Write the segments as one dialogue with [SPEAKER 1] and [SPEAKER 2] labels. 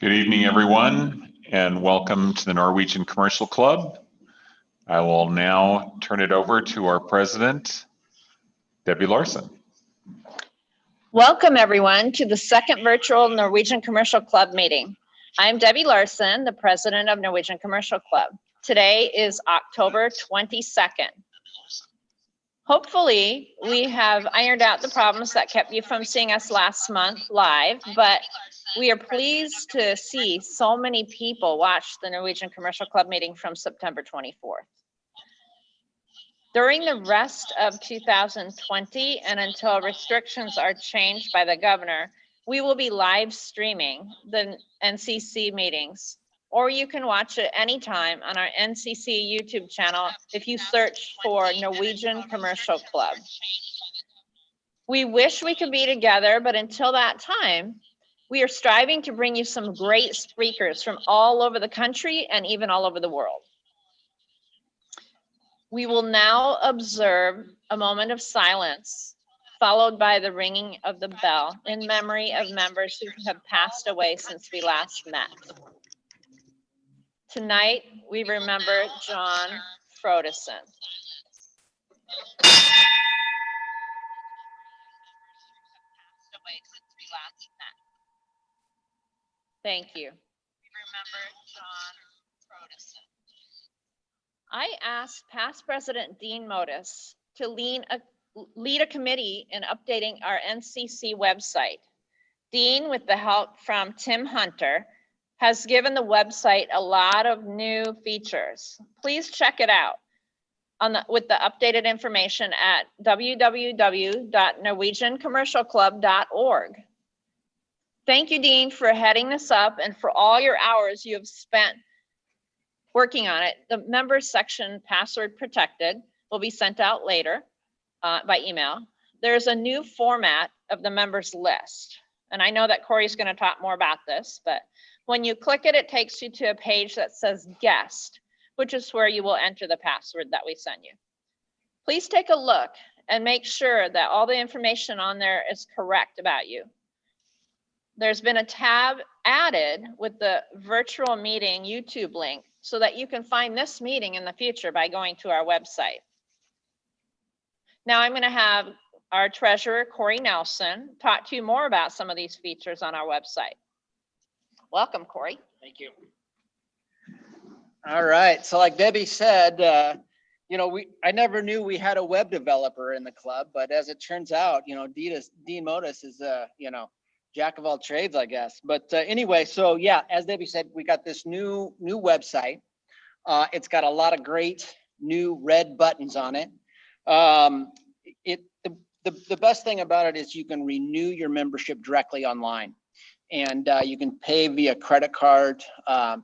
[SPEAKER 1] Good evening, everyone, and welcome to the Norwegian Commercial Club. I will now turn it over to our president, Debbie Larson.
[SPEAKER 2] Welcome, everyone, to the second virtual Norwegian Commercial Club meeting. I'm Debbie Larson, the president of Norwegian Commercial Club. Today is October 22nd. Hopefully, we have ironed out the problems that kept you from seeing us last month live, but we are pleased to see so many people watch the Norwegian Commercial Club meeting from September 24th. During the rest of 2020 and until restrictions are changed by the governor, we will be live streaming the NCC meetings, or you can watch it anytime on our NCC YouTube channel if you search for Norwegian Commercial Club. We wish we could be together, but until that time, we are striving to bring you some great speakers from all over the country and even all over the world. We will now observe a moment of silence, followed by the ringing of the bell in memory of members who have passed away since we last met. Tonight, we remember John Frodesen. Thank you. We remember John Frodesen. I asked past President Dean Modis to lead a committee in updating our NCC website. Dean, with the help from Tim Hunter, has given the website a lot of new features. Please check it out with the updated information at www.norwegiancommercialclub.org. Thank you, Dean, for heading this up and for all your hours you have spent working on it. The members section, password protected, will be sent out later by email. There's a new format of the members list. And I know that Corey's going to talk more about this, but when you click it, it takes you to a page that says guest, which is where you will enter the password that we send you. Please take a look and make sure that all the information on there is correct about you. There's been a tab added with the virtual meeting YouTube link so that you can find this meeting in the future by going to our website. Now I'm going to have our treasurer, Corey Nelson, talk to you more about some of these features on our website. Welcome, Corey.
[SPEAKER 3] Thank you. All right, so like Debbie said, I never knew we had a web developer in the club, but as it turns out, Dean Modis is jack of all trades, I guess. But anyway, so yeah, as Debbie said, we got this new website. It's got a lot of great new red buttons on it. The best thing about it is you can renew your membership directly online, and you can pay via credit card.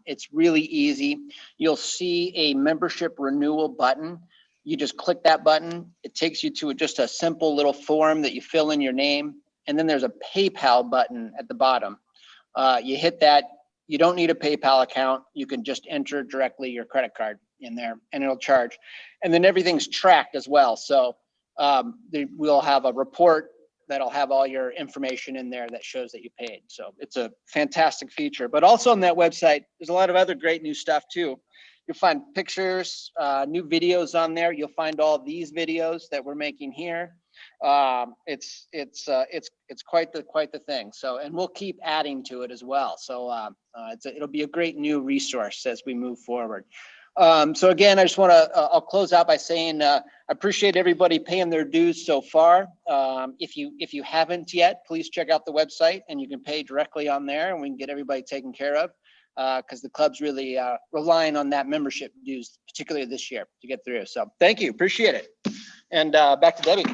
[SPEAKER 3] It's really easy. You'll see a membership renewal button. You just click that button. It takes you to just a simple little form that you fill in your name. And then there's a PayPal button at the bottom. You hit that. You don't need a PayPal account. You can just enter directly your credit card in there and it'll charge. And then everything's tracked as well. So we'll have a report that'll have all your information in there that shows that you paid. So it's a fantastic feature. But also on that website, there's a lot of other great new stuff too. You'll find pictures, new videos on there. You'll find all these videos that we're making here. It's quite the thing. So, and we'll keep adding to it as well. So it'll be a great new resource as we move forward. So again, I just want to I'll close out by saying I appreciate everybody paying their dues so far. If you haven't yet, please check out the website and you can pay directly on there, and we can get everybody taken care of. Because the club's really relying on that membership dues, particularly this year, to get through. So thank you, appreciate it. And back to Debbie.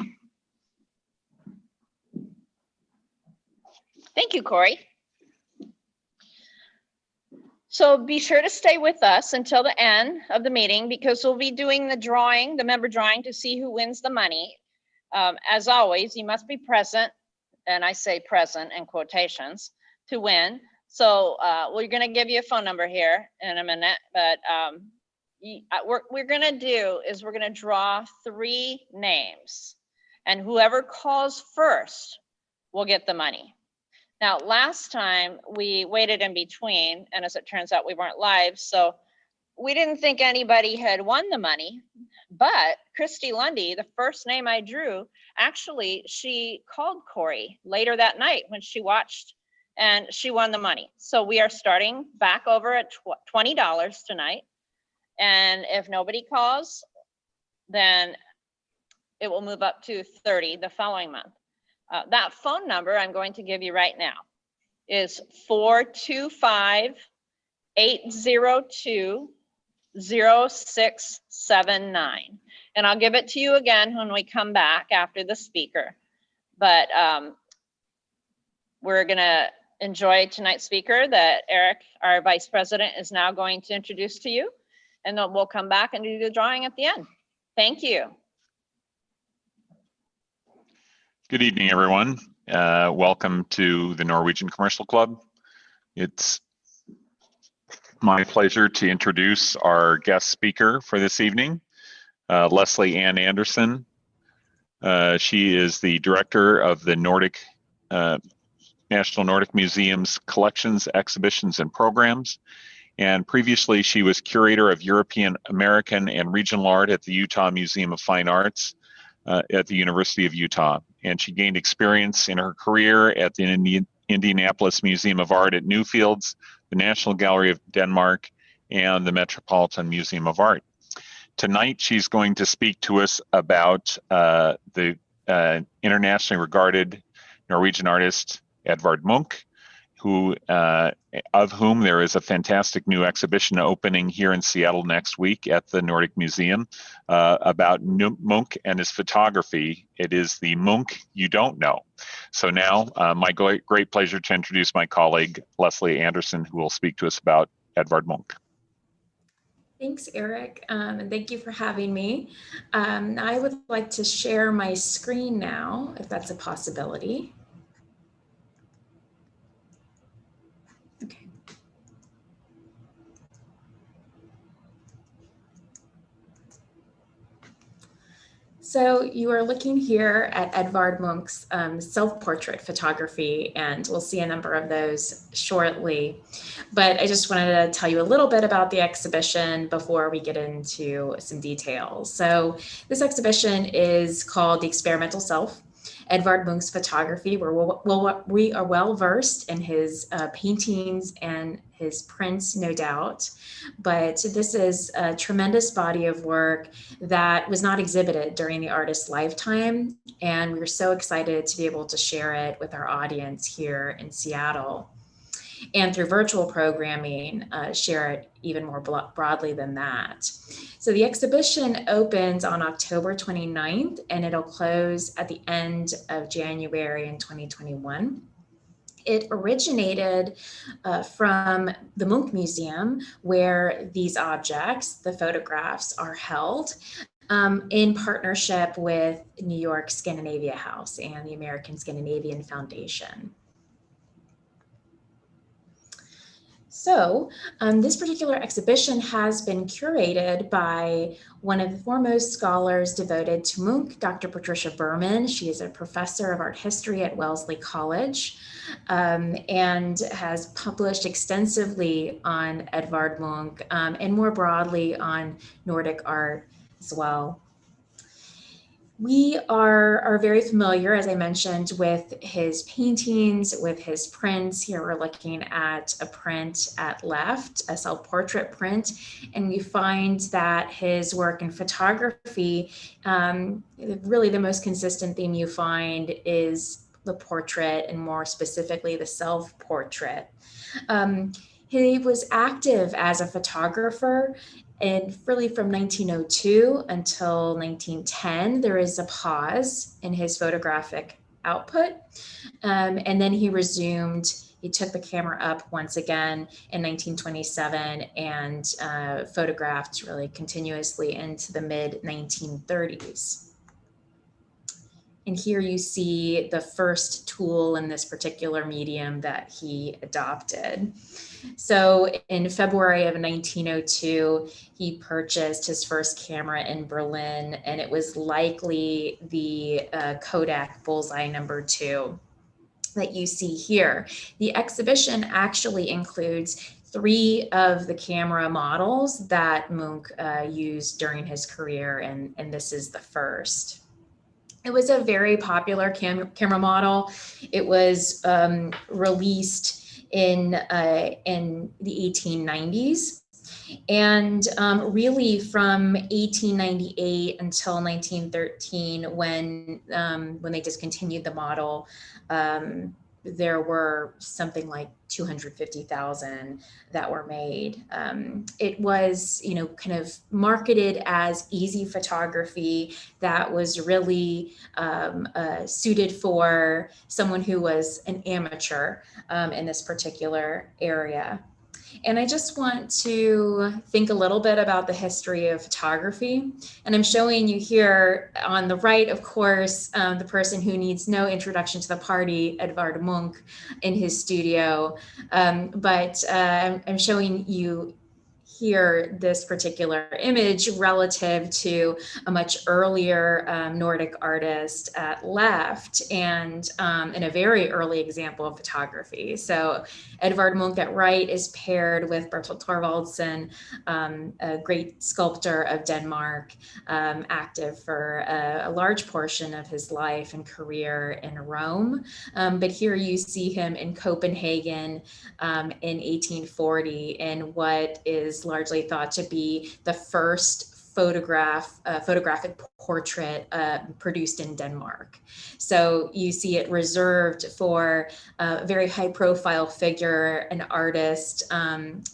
[SPEAKER 2] Thank you, Corey. So be sure to stay with us until the end of the meeting because we'll be doing the member drawing to see who wins the money. As always, you must be present, and I say present in quotations, to win. So we're going to give you a phone number here in a minute, but what we're going to do is we're going to draw 3 names, and whoever calls first will get the money. Now, last time we waited in between, and as it turns out, we weren't live, so we didn't think anybody had won the money, but Christy Lundy, the first name I drew, actually, she called Corey later that night when she watched, and she won the money. So we are starting back over at $20 tonight. And if nobody calls, then it will move up to 30 the following month. That phone number I'm going to give you right now is 425-802-0679. And I'll give it to you again when we come back after the speaker. But we're gonna enjoy tonight's speaker that Eric, our vice president, is now going to introduce to you. And then we'll come back and do the drawing at the end. Thank you.
[SPEAKER 1] Good evening, everyone. Welcome to the Norwegian Commercial Club. It's my pleasure to introduce our guest speaker for this evening, Leslie Ann Anderson. She is the director of the National Nordic Museum's Collections, Exhibitions, and Programs. And previously, she was curator of European, American, and regional art at the Utah Museum of Fine Arts at the University of Utah. And she gained experience in her career at the Indianapolis Museum of Art at Newfields, the National Gallery of Denmark, and the Metropolitan Museum of Art. Tonight, she's going to speak to us about the internationally regarded Norwegian artist, Edvard Munch, of whom there is a fantastic new exhibition opening here in Seattle next week at the Nordic Museum about Munch and his photography. It is the Munch you don't know. So now, my great pleasure to introduce my colleague, Leslie Anderson, who will speak to us about Edvard Munch.
[SPEAKER 4] Thanks, Eric, and thank you for having me. I would like to share my screen now, if that's a possibility. Okay. So you are looking here at Edvard Munch's self-portrait photography, and we'll see a number of those shortly. But I just wanted to tell you a little bit about the exhibition before we get into some details. So this exhibition is called The Experimental Self, Edvard Munch's photography, where we are well versed in his paintings and his prints, no doubt. But this is a tremendous body of work that was not exhibited during the artist's lifetime. And we were so excited to be able to share it with our audience here in Seattle. And through virtual programming, share it even more broadly than that. So the exhibition opens on October 29th, and it'll close at the end of January in 2021. It originated from the Munch Museum, where these objects, the photographs, are held in partnership with New York Scandinavia House and the American Scandinavian Foundation. So this particular exhibition has been curated by one of the foremost scholars devoted to Munch, Dr. Patricia Berman. She is a professor of art history at Wellesley College and has published extensively on Edvard Munch and more broadly on Nordic art as well. We are very familiar, as I mentioned, with his paintings, with his prints. Here we're looking at a print at left, a self-portrait print, and we find that his work in photography, really the most consistent theme you find is the portrait, and more specifically the self-portrait. He was active as a photographer. And really from 1902 until 1910, there is a pause in his photographic output. And then he resumed, he took the camera up once again in 1927 and photographed really continuously into the mid 1930s. And here you see the first tool in this particular medium that he adopted. So in February of 1902, he purchased his first camera in Berlin, and it was likely the Kodak Bullseye No. 2. that you see here. The exhibition actually includes 3 of the camera models that Munch used during his career, and this is the first. It was a very popular camera model. It was released in the 1890s. And really from 1898 until 1913, when they discontinued the model, there were something like 250,000 that were made. It was, kind of marketed as easy photography that was really suited for someone who was an amateur in this particular area. And I just want to think a little bit about the history of photography. And I'm showing you here on the right, of course, the person who needs no introduction to the party, Edvard Munch, in his studio. But I'm showing you here this particular image relative to a much earlier Nordic artist at left, and in a very early example of photography. So Edvard Munch at right is paired with Bertel Thorvaldsen, a great sculptor of Denmark, active for a large portion of his life and career in Rome. But here you see him in Copenhagen in 1840 in what is largely thought to be the first photographic portrait produced in Denmark. So you see it reserved for a very high profile figure, an artist,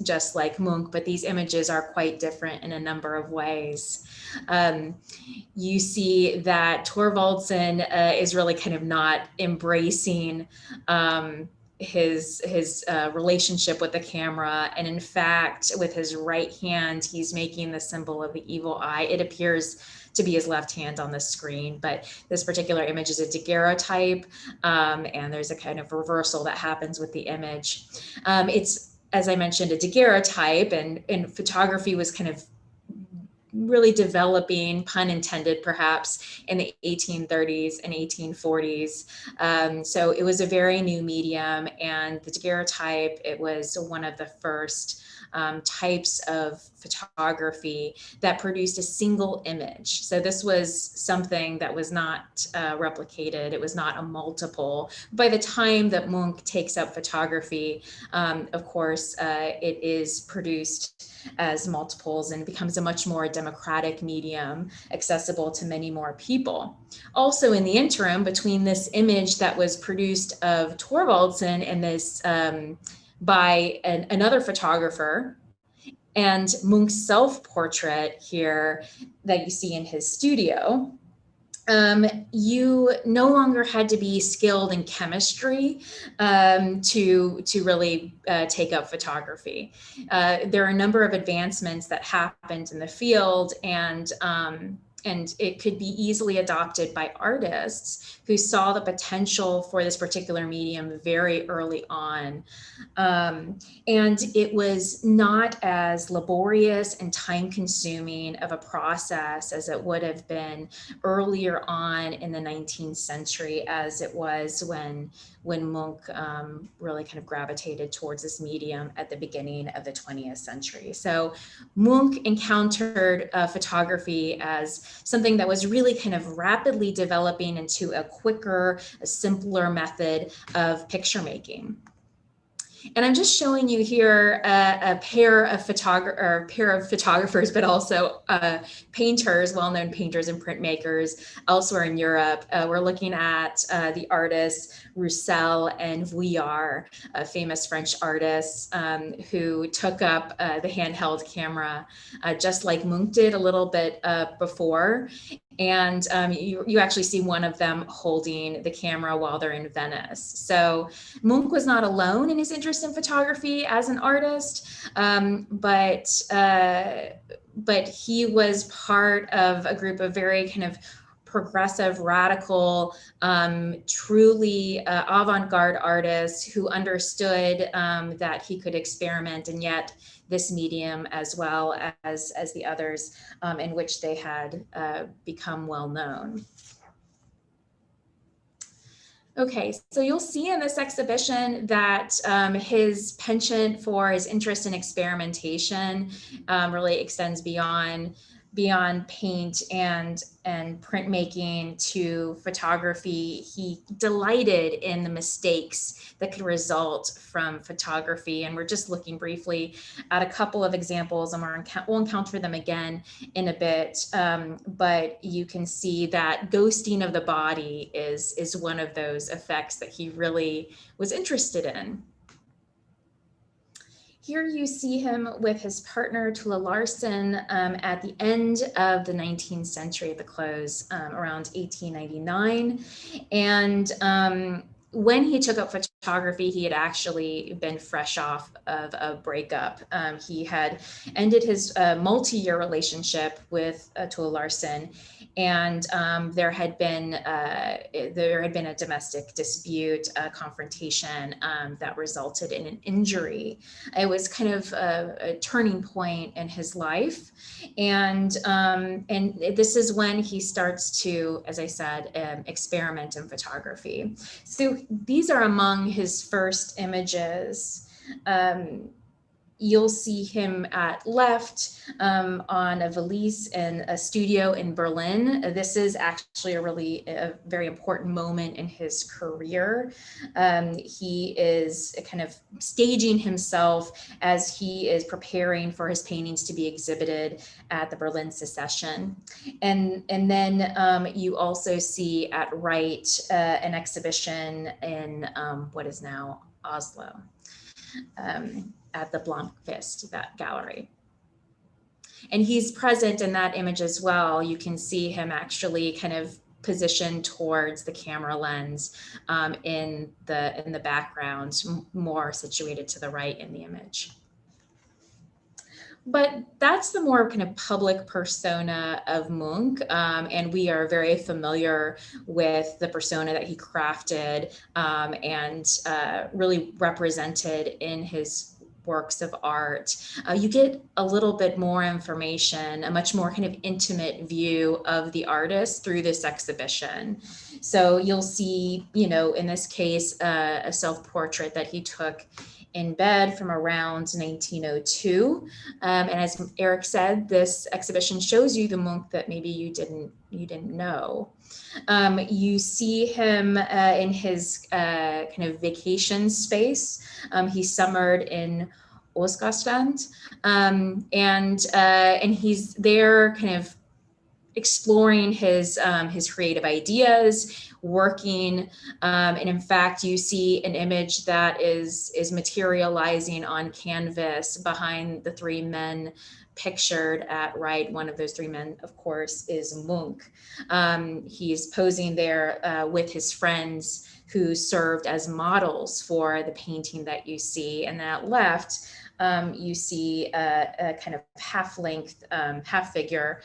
[SPEAKER 4] just like Munch, but these images are quite different in a number of ways. You see that Thorvaldsen is really kind of not embracing his relationship with the camera, and in fact with his right hand he's making the symbol of the evil eye. It appears to be his left hand on the screen, but this particular image is a daguerreotype, and there's a kind of reversal that happens with the image. It's, as I mentioned, a daguerreotype, and photography was kind of really developing, pun intended perhaps, in the 1830s and 1840s. So it was a very new medium, and the daguerreotype, it was one of the first types of photography that produced a single image. So this was something that was not replicated. It was not a multiple. By the time that Munch takes up photography, of course, it is produced as multiples and becomes a much more democratic medium, accessible to many more people. Also in the interim, between this image that was produced of Thorvaldsen and this by another photographer, and Munch's self-portrait here that you see in his studio, you no longer had to be skilled in chemistry to really take up photography. There are a number of advancements that happened in the field, and it could be easily adopted by artists who saw the potential for this particular medium very early on. And it was not as laborious and time-consuming of a process as it would have been earlier on in the 19th century, as it was when Munch really kind of gravitated towards this medium at the beginning of the 20th century. So Munch encountered photography as something that was really kind of rapidly developing into a quicker, a simpler method of picture making. And I'm just showing you here a pair of photographers, but also painters, well-known painters and printmakers elsewhere in Europe. We're looking at the artists Roussel and Vuillard, famous French artists who took up the handheld camera, just like Munch did a little bit before. And you actually see one of them holding the camera while they're in Venice. So Munch was not alone in his interest in photography as an artist, but he was part of a group of very kind of progressive, radical, truly avant-garde artists who understood that he could experiment, and yet this medium, as well as the others in which they had become well known. Okay, so you'll see in this exhibition that his penchant for his interest in experimentation really extends beyond paint and printmaking to photography. He delighted in the mistakes that could result from photography. And we're just looking briefly at a couple of examples, and we'll encounter them again in a bit. But you can see that ghosting of the body is one of those effects that he really was interested in. Here you see him with his partner Tula Larsen at the end of the 19th century, at the close, around 1899. And when he took up photography, he had actually been fresh off of a breakup. He had ended his multi-year relationship with Tula Larsen, and there had been a domestic dispute, a confrontation that resulted in an injury. It was kind of a turning point in his life, and this is when he starts to, as I said, experiment in photography. So these are among his first images. You'll see him at left on a valise in a studio in Berlin. This is actually a very important moment in his career. He is kind of staging himself as he is preparing for his paintings to be exhibited at the Berlin Secession. And then you also see at right an exhibition in what is now Oslo. At the Blomqvist, that gallery. And he's present in that image as well. You can see him actually kind of positioned towards the camera lens in the background, more situated to the right in the image. But that's the more kind of public persona of Munch, and we are very familiar with the persona that he crafted and really represented in his works of art. You get a little bit more information, a much more kind of intimate view of the artist through this exhibition. So you'll see, in this case, a self-portrait that he took in bed from around 1902. And as Eric said, this exhibition shows you the Munch that maybe you didn't know. You see him in his kind of vacation space. He summered in Åsgårdstrand, and he's there kind of exploring his creative ideas, working, and in fact, you see an image that is materializing on canvas behind the three men pictured at right. One of those three men, of course, is Munch. He's posing there with his friends who served as models for the painting that you see. And at left, you see a kind of half-length, half-figure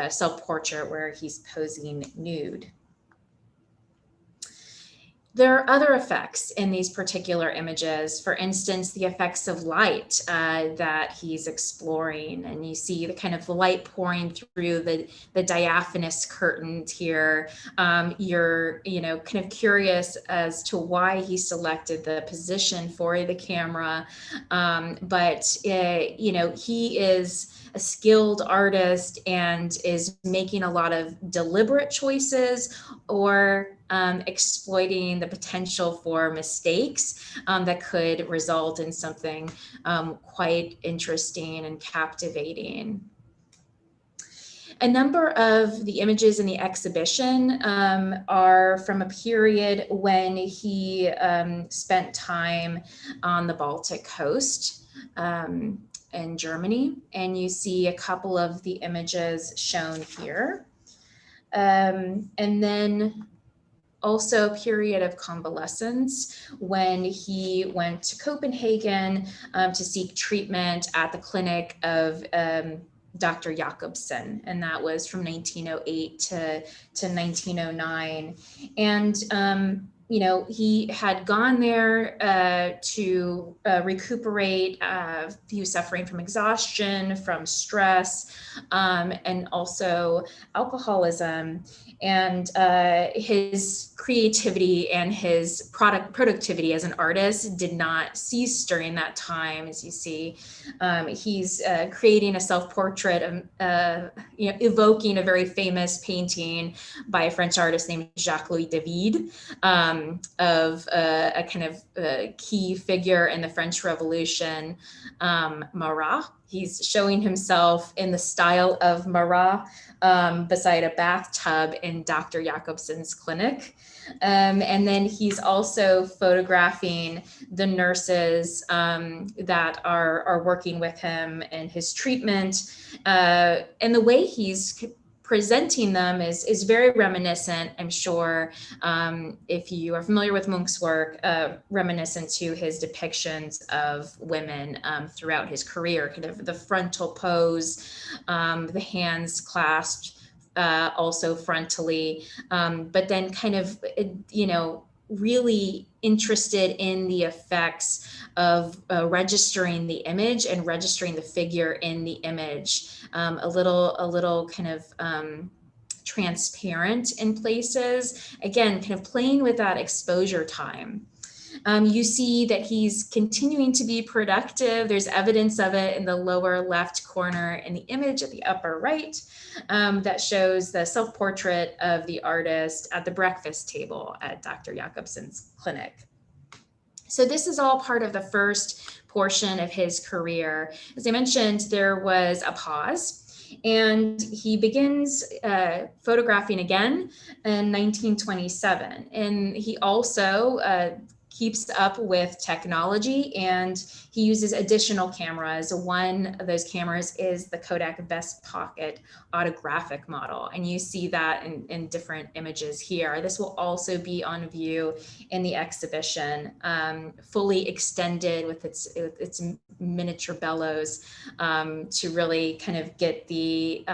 [SPEAKER 4] self-portrait where he's posing nude. There are other effects in these particular images. For instance, the effects of light that he's exploring, and you see the kind of light pouring through the diaphanous curtains here. You're kind of curious as to why he selected the position for the camera, but he is a skilled artist and is making a lot of deliberate choices or exploiting the potential for mistakes that could result in something quite interesting and captivating. A number of the images in the exhibition are from a period when he spent time on the Baltic coast in Germany, and you see a couple of the images shown here. And then also a period of convalescence when he went to Copenhagen to seek treatment at the clinic of Dr. Jacobsen, and that was from 1908 to 1909. And he had gone there to recuperate. He was suffering from exhaustion, from stress, and also alcoholism. And his creativity and his productivity as an artist did not cease during that time. As you see, he's creating a self-portrait, evoking a very famous painting by a French artist named Jacques-Louis David, of a kind of key figure in the French Revolution, Marat. He's showing himself in the style of Marat beside a bathtub in Dr. Jacobson's clinic. And then he's also photographing the nurses that are working with him in his treatment. And the way he's presenting them is very reminiscent, I'm sure, if you are familiar with Munch's work, reminiscent to his depictions of women throughout his career, kind of the frontal pose, the hands clasped also frontally, but then kind of, really interested in the effects of registering the image and registering the figure in the image, a little kind of transparent in places, again, kind of playing with that exposure time. You see that he's continuing to be productive. There's evidence of it in the lower left corner in the image at the upper right that shows the self-portrait of the artist at the breakfast table at Dr. Jacobson's clinic. So this is all part of the first portion of his career. As I mentioned, there was a pause, and he begins photographing again in 1927. And he also keeps up with technology, and he uses additional cameras. One of those cameras is the Kodak Best Pocket autographic model, and you see that in different images here. This will also be on view in the exhibition, fully extended with its miniature bellows, to really kind of get the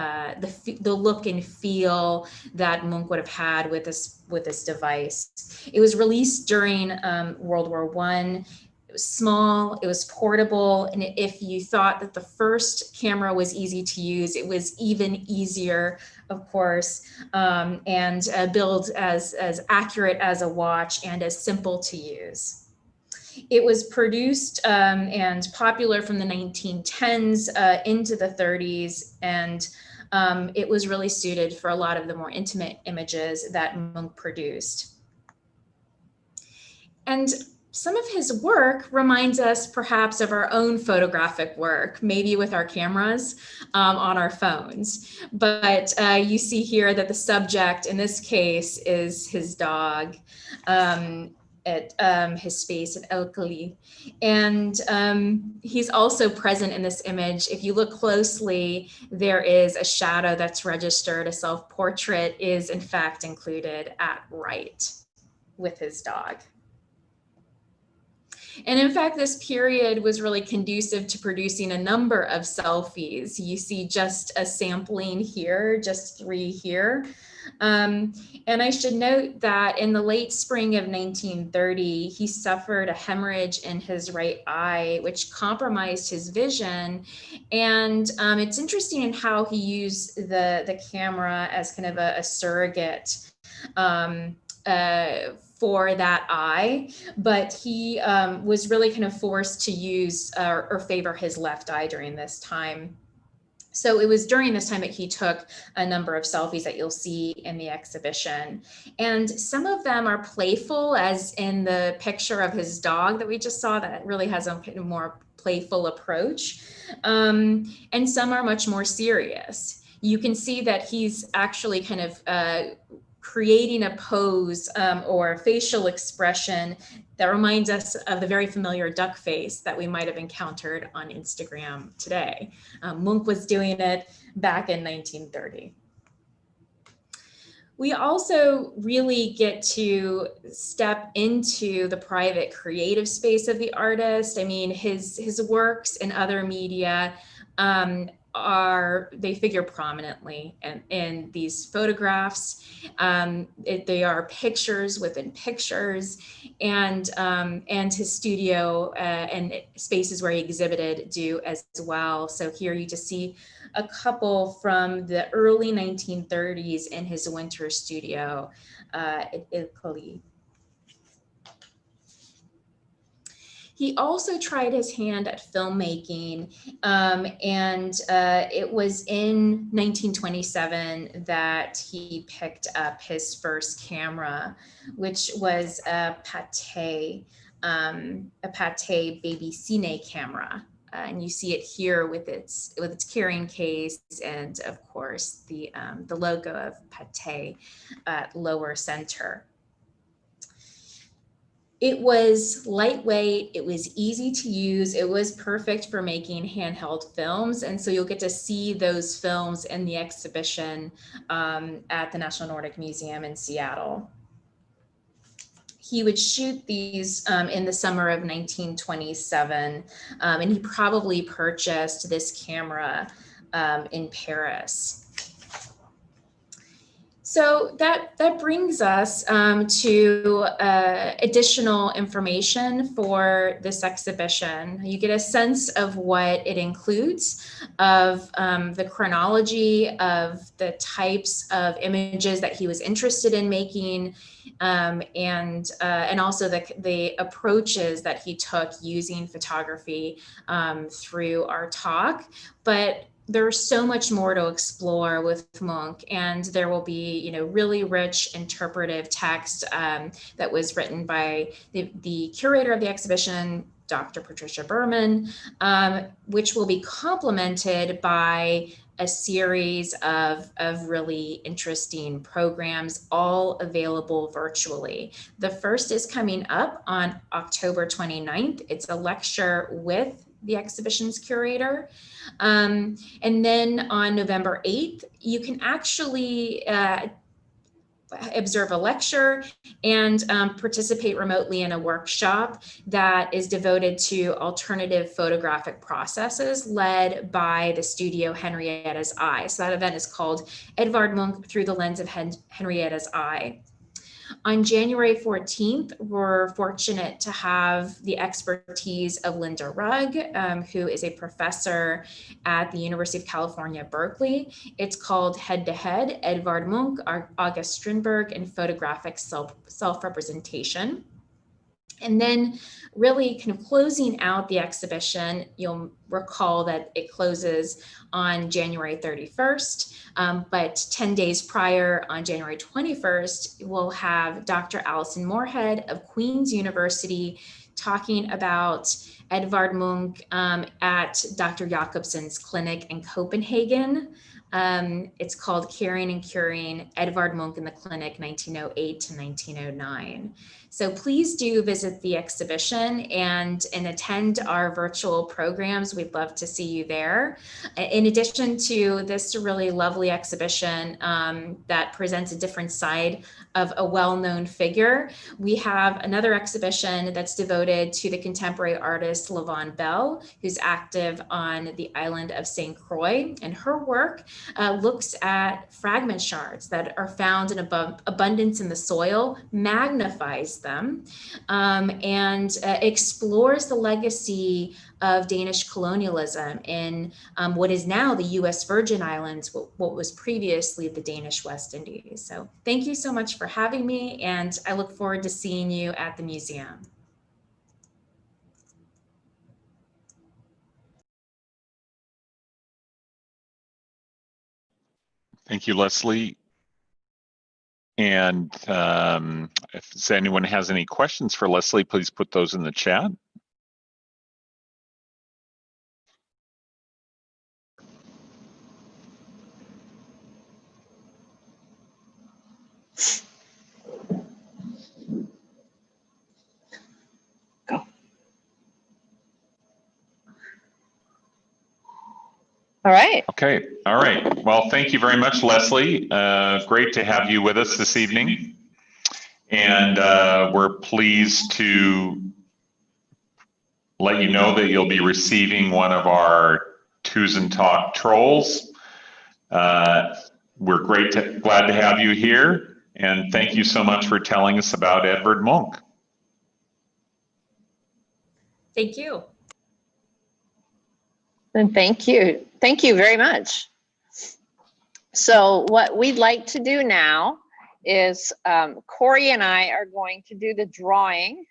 [SPEAKER 4] look and feel that Munch would have had with this device. It was released during World War I. It was small, it was portable, and if you thought that the first camera was easy to use, it was even easier, of course, and built as accurate as a watch and as simple to use. It was produced and popular from the 1910s into the 30s, and it was really suited for a lot of the more intimate images that Munch produced. And some of his work reminds us perhaps of our own photographic work, maybe with our cameras on our phones. But you see here that the subject in this case is his dog at his space at Elkeli. And he's also present in this image. If you look closely, there is a shadow that's registered. A self-portrait is in fact included at right with his dog. And in fact, this period was really conducive to producing a number of selfies. You see just a sampling here, just 3 here. And I should note that in the late spring of 1930, he suffered a hemorrhage in his right eye, which compromised his vision. And it's interesting in how he used the camera as kind of a surrogate for that eye, but he was really kind of forced to use or favor his left eye during this time. So it was during this time that he took a number of selfies that you'll see in the exhibition. And some of them are playful, as in the picture of his dog that we just saw that really has a kind of more playful approach. And some are much more serious. You can see that he's actually kind of creating a pose or facial expression that reminds us of the very familiar duck face that we might have encountered on Instagram today. Munch was doing it back in 1930. We also really get to step into the private creative space of the artist. I mean, his works in other media they figure prominently in these photographs. They are pictures within pictures, and his studio and spaces where he exhibited do as well. So here you just see a couple from the early 1930s in his winter studio in Italy. He also tried his hand at filmmaking, and it was in 1927 that he picked up his first camera, which was a Pathé Baby Cine camera. And you see it here with its carrying case, and of course the logo of Pathé at lower center. It was lightweight, it was easy to use, it was perfect for making handheld films. And so you'll get to see those films in the exhibition at the National Nordic Museum in Seattle. He would shoot these in the summer of 1927, and he probably purchased this camera in Paris. So that brings us to additional information for this exhibition. You get a sense of what it includes, of the chronology of the types of images that he was interested in making, and also the approaches that he took using photography through our talk. But there's so much more to explore with Munch, and there will be, really rich interpretive text that was written by the curator of the exhibition, Dr. Patricia Berman, which will be complemented by a series of really interesting programs, all available virtually. The first is coming up on October 29th. It's a lecture with the exhibition's curator. And then on November 8th, you can actually observe a lecture and participate remotely in a workshop that is devoted to alternative photographic processes led by the studio Henrietta's Eye. So that event is called Edvard Munch Through the Lens of Henrietta's Eye. On January 14th, we're fortunate to have the expertise of Linda Rugg, who is a professor at the University of California, Berkeley. It's called Head to Head, Edvard Munch, August Strindberg, and Photographic Self-Representation. And then really kind of closing out the exhibition, you'll recall that it closes on January 31st, but 10 days prior, on January 21st, we'll have Dr. Alison Moorhead of Queen's University talking about Edvard Munch at Dr. Jakobsen's clinic in Copenhagen. It's called Caring and Curing, Edvard Munch in the Clinic, 1908 to 1909. So please do visit the exhibition and attend our virtual programs. We'd love to see you there. In addition to this really lovely exhibition that presents a different side of a well-known figure, we have another exhibition that's devoted to the contemporary artist Lavon Bell, who's active on the island of St. Croix, and her work looks at fragment shards that are found in abundance in the soil, magnifies them, and explores the legacy of Danish colonialism in what is now the US Virgin Islands, what was previously the Danish West Indies. So thank you so much for having me, and I look forward to seeing you at the museum.
[SPEAKER 1] Thank you, Leslie. And if anyone has any questions for Leslie, please put those in the chat.
[SPEAKER 2] All right.
[SPEAKER 1] Okay. All right. Well, thank you very much, Leslie. Great to have you with us this evening. And we're pleased to let you know that you'll be receiving one of our Tusen Talk Trolls. We're glad to have you here, and thank you so much for telling us about Edvard Munch.
[SPEAKER 4] Thank you.
[SPEAKER 2] And thank you. Thank you very much. So what we'd like to do now is Corey and I are going to do the drawing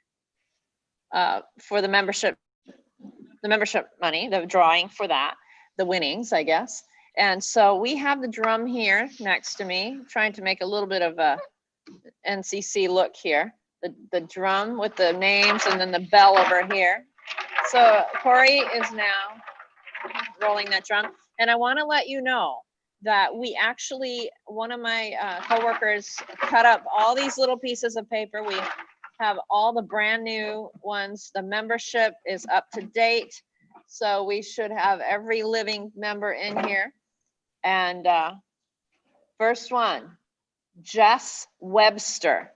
[SPEAKER 2] for the membership money, the drawing for that, the winnings, I guess. And so we have the drum here next to me, trying to make a little bit of a NCC look here. The drum with the names and then the bell over here. So Corey is now rolling that drum. And I want to let you know that we actually, one of my coworkers cut up all these little pieces of paper. We have all the brand new ones. The membership is up to date. So we should have every living member in here. And first one, Jess Webster.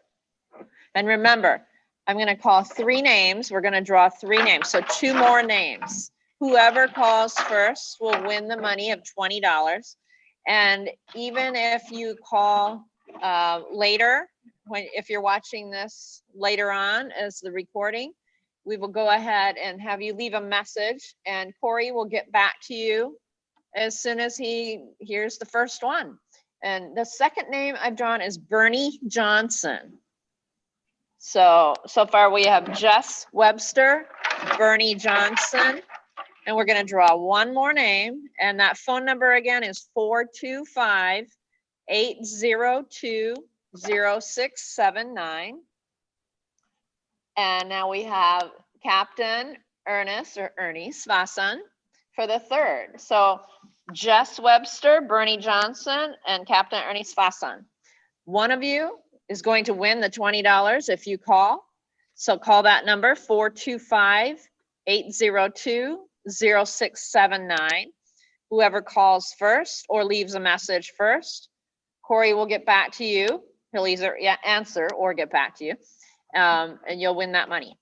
[SPEAKER 2] And remember, I'm going to call 3 names. We're going to draw 3 names. So 2 more names. Whoever calls first will win the money of $20. And even if you call later, if you're watching this later on as the recording, we will go ahead and have you leave a message, and Corey will get back to you as soon as he hears the first one. And the second name I've drawn is Bernie Johnson. So far we have Jess Webster, Bernie Johnson, and we're going to draw 1 more name. And that phone number again is 425-802-0679. And now we have Captain Ernest or Ernie Svasson for the third. So Jess Webster, Bernie Johnson, and Captain Ernie Svasson. One of you is going to win the $20 if you call. So call that number, 425-802-0679. Whoever calls first or leaves a message first, Corey will get back to you. He'll either answer or get back to you, and you'll win that money.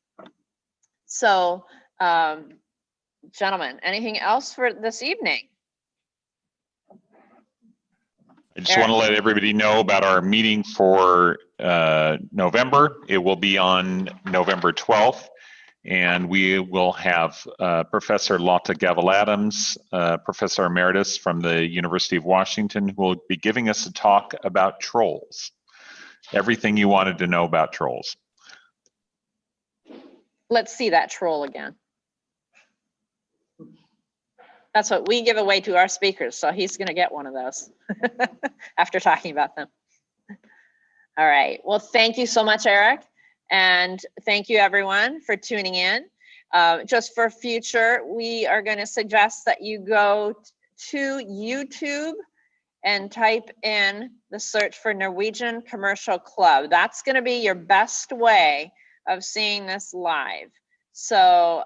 [SPEAKER 2] So, gentlemen, anything else for this evening?
[SPEAKER 1] I just want to let everybody know about our meeting for November. It will be on November 12th, and we will have Professor Lotte Gavel-Adams, Professor Emeritus from the University of Washington, who will be giving us a talk about trolls. Everything you wanted to know about trolls.
[SPEAKER 2] Let's see that troll again. That's what we give away to our speakers, so he's going to get one of those after talking about them. All right. Well, thank you so much, Eric. And thank you, everyone, for tuning in. Just for future, we are going to suggest that you go to YouTube and type in the search for Norwegian Commercial Club. That's going to be your best way of seeing this live. So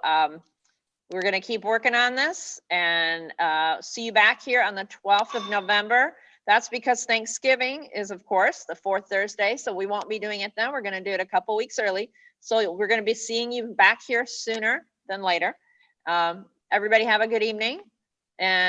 [SPEAKER 2] we're going to keep working on this, and see you back here on the 12th of November. That's because Thanksgiving is, of course, the 4th Thursday, so we won't be doing it then. We're going to do it a couple weeks early. So we're going to be seeing you back here sooner than later. Everybody have a good evening. And